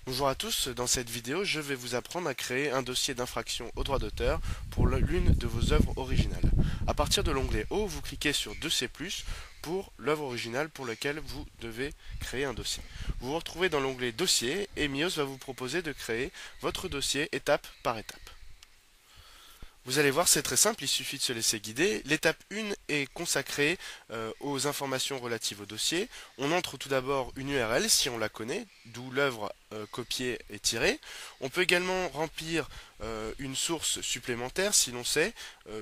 Bonjour à tous, dans cette vidéo je vais vous apprendre à créer un dossier d'infraction au droit d'auteur pour l'une de vos œuvres originales. À partir de l'onglet Haut, vous cliquez sur Dossier plus pour l'œuvre originale pour laquelle vous devez créer un dossier. Vous vous retrouvez dans l'onglet Dossier et Mios va vous proposer de créer votre dossier étape par étape. Vous allez voir, c'est très simple, il suffit de se laisser guider. L'étape 1 est consacrée aux informations relatives au dossier. On entre tout d'abord une URL si on la connaît, d'où l'œuvre copiée et tirée. On peut également remplir une source supplémentaire si l'on sait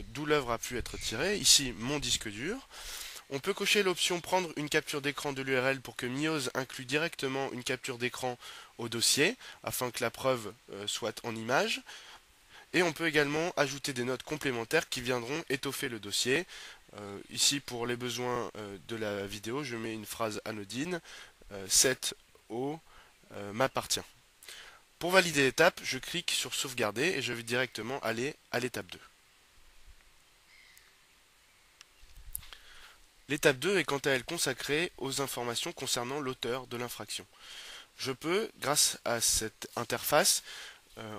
d'où l'œuvre a pu être tirée, ici mon disque dur. On peut cocher l'option prendre une capture d'écran de l'URL pour que Mios inclue directement une capture d'écran au dossier, afin que la preuve soit en image. Et on peut également ajouter des notes complémentaires qui viendront étoffer le dossier. Ici, pour les besoins de la vidéo, je mets une phrase anodine, cette eau m'appartient. Pour valider l'étape, je clique sur sauvegarder et je vais directement aller à l'étape 2. L'étape 2 est quant à elle consacrée aux informations concernant l'auteur de l'infraction. Je peux, grâce à cette interface,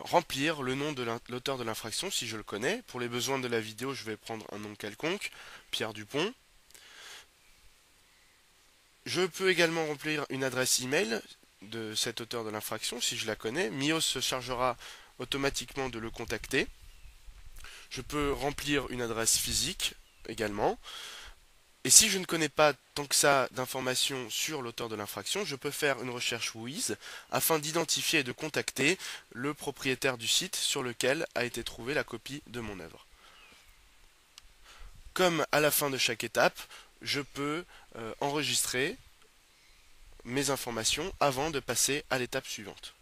remplir le nom de l'auteur de l'infraction si je le connais. Pour les besoins de la vidéo, je vais prendre un nom quelconque, Pierre Dupont. Je peux également remplir une adresse email de cet auteur de l'infraction si je la connais. Mios se chargera automatiquement de le contacter. Je peux remplir une adresse physique également. Et si je ne connais pas tant que ça d'informations sur l'auteur de l'infraction, je peux faire une recherche WHOIS afin d'identifier et de contacter le propriétaire du site sur lequel a été trouvée la copie de mon œuvre. Comme à la fin de chaque étape, je peux enregistrer mes informations avant de passer à l'étape suivante.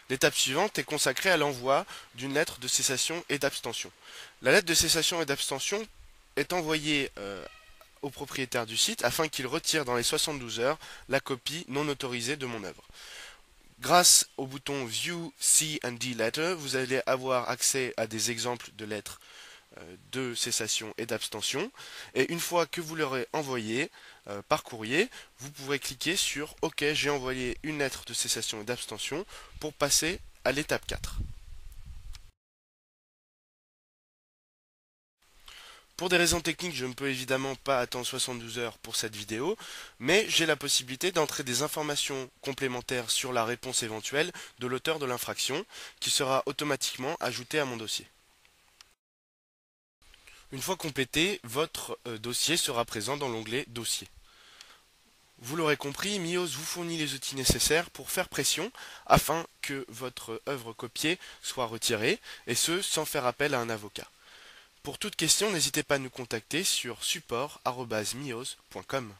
L'étape suivante est consacrée à l'envoi d'une lettre de cessation et d'abstention. La lettre de cessation et d'abstention est envoyée au propriétaire du site afin qu'il retire dans les 72 heures la copie non autorisée de mon œuvre. Grâce au bouton View C and D Letter, vous allez avoir accès à des exemples de lettres de cessation et d'abstention. Et une fois que vous l'aurez envoyé par courrier, vous pourrez cliquer sur OK, j'ai envoyé une lettre de cessation et d'abstention pour passer à l'étape 4. Pour des raisons techniques, je ne peux évidemment pas attendre 72 heures pour cette vidéo, mais j'ai la possibilité d'entrer des informations complémentaires sur la réponse éventuelle de l'auteur de l'infraction, qui sera automatiquement ajoutée à mon dossier. Une fois complété, votre dossier sera présent dans l'onglet Dossier. Vous l'aurez compris, Mios vous fournit les outils nécessaires pour faire pression afin que votre œuvre copiée soit retirée, et ce sans faire appel à un avocat. Pour toute question, n'hésitez pas à nous contacter sur support@mios.com.